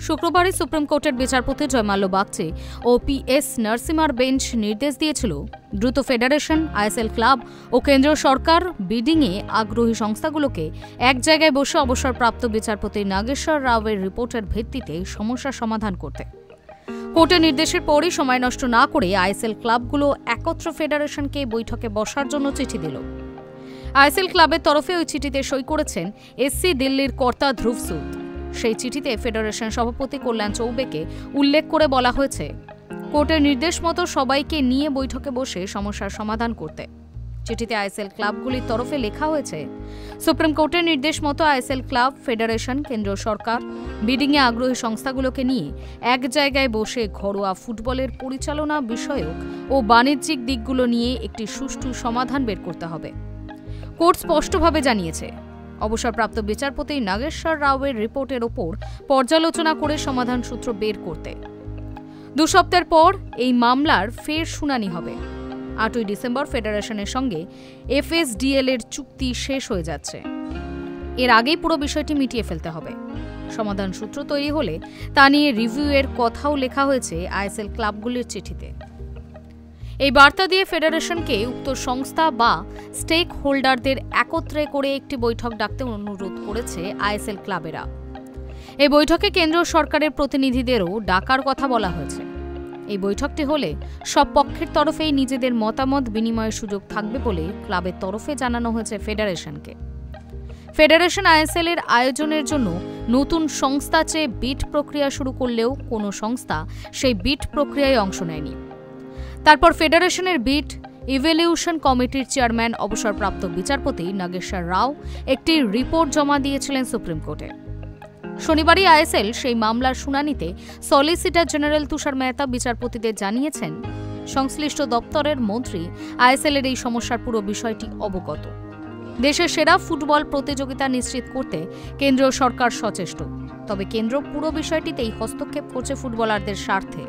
শুক্রবারই supreme কোর্টের বিচারপতি জয়মাল্য বাগচি ও PS. নরসিমার bench নির্দেশ দিয়েছিল দ্রুত ফেডারেশন, আইএসএল ক্লাব ও কেন্দ্রীয় সরকার বিডিংয়ে আগ্রহী সংস্থাগুলোকে এক জায়গায় বসে অবসরপ্রাপ্ত বিচারপতি নাগেশ্বর রাওয়ের রিপোর্টের ভিত্তিতে সমস্যার সমাধান করতে। কোর্টের নির্দেশের পরই সময় নষ্ট না করে আইএসএল ক্লাবগুলো একত্র ফেডারেশনকে বৈঠকে বসার জন্য চিঠি দিল। আইএসএল ক্লাবের তরফে ওই চিঠিতে সই করেছেন এসসি দিল্লির কর্তা ধ্রুব সুদ। সেই চিঠিতে ফেডারেশন সভাপতি কল্যাণ চৌবেকে উল্লেখ করে বলা হয়েছে কোর্টের নির্দেশ মতো সবাইকে নিয়ে বৈঠকে বসে সমস্যার সমাধান করতে। চিঠিতে আইএসএল ক্লাবগুলির তরফে লেখা হয়েছে, সুপ্রিম কোর্টের নির্দেশ মতো আইএসএল ক্লাব, ফেডারেশন, কেন্দ্রীয় সরকার বিডিংয়ে আগ্রহী সংস্থাগুলোকে নিয়ে এক জায়গায় বসে ঘরোয়া ফুটবলের পরিচালনা বিষয়ক ও বাণিজ্যিক দিকগুলো নিয়ে একটি সুষ্ঠু সমাধান বের করতে হবে। কোর্ট স্পষ্টভাবে জানিয়েছে অবসরপ্রাপ্ত বিচারপতি নাগেশ্বর রাওয়ের রিপোর্টের ওপর পর্যালোচনা করে সমাধান সূত্র বের করতে। 2 সপ্তাহ পর এই মামলার ফের শুনানি হবে। 8ই ডিসেম্বর ফেডারেশনের সঙ্গে এফএসডিএল এর চুক্তি শেষ হয়ে যাচ্ছে। এর আগেই পুরো বিষয়টি মিটিয়ে ফেলতে হবে। সমাধান সূত্র তৈরি হলে তা নিয়ে রিভিউয়ের কথাও লেখা হয়েছে আইএসএল ক্লাবগুলির চিঠিতে। এই বার্তা দিয়ে ফেডারেশনকে উক্ত সংস্থা বা স্টেক হোল্ডারদের একত্রে করে একটি বৈঠক ডাকতে অনুরোধ করেছে আইএসএল ক্লাবেরা। এই বৈঠকে কেন্দ্রীয় সরকারের প্রতিনিধিদেরও ডাকার কথা বলা হয়েছে। এই বৈঠকটি হলে সব পক্ষের তরফেই নিজেদের মতামত বিনিময়ের সুযোগ থাকবে বলে ক্লাবের তরফে জানানো হয়েছে ফেডারেশনকে। ফেডারেশন আইএসএল এর আয়োজনের জন্য নতুন সংস্থা চেয়ে বিড প্রক্রিয়া শুরু করলেও কোনো সংস্থা সেই বিড প্রক্রিয়ায় অংশ নেয়নি। তারপর ফেডারেশনের বিড ইভ্যালুয়েশন কমিটির চেয়ারম্যান অবসরপ্রাপ্ত বিচারপতি নাগেশ্বর রাও একটি রিপোর্ট জমা দিয়েছিলেন সুপ্রিম কোর্টে। শনিবারই আইএসএল সেই মামলার শুনানিতে সলিসিটর জেনারেল তুষার মেহতা বিচারপতিদের জানিয়েছেন সংশ্লিষ্ট দপ্তরের মন্ত্রী আইএসএল এর এই সমস্যার পুরো বিষয়টি অবগত। দেশের সেরা ফুটবল প্রতিযোগিতা নিশ্চিত করতে কেন্দ্রীয় সরকার সচেষ্ট, তবে কেন্দ্র পুরো বিষয়টিতেই হস্তক্ষেপ করছে ফুটবলারদের স্বার্থে।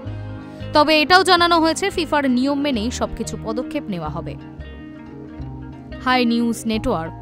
তবে এটাও জানানো হয়েছে ফিফার নিয়ম মেনেই সবকিছু পদক্ষেপ নেওয়া হবে। Hi news network.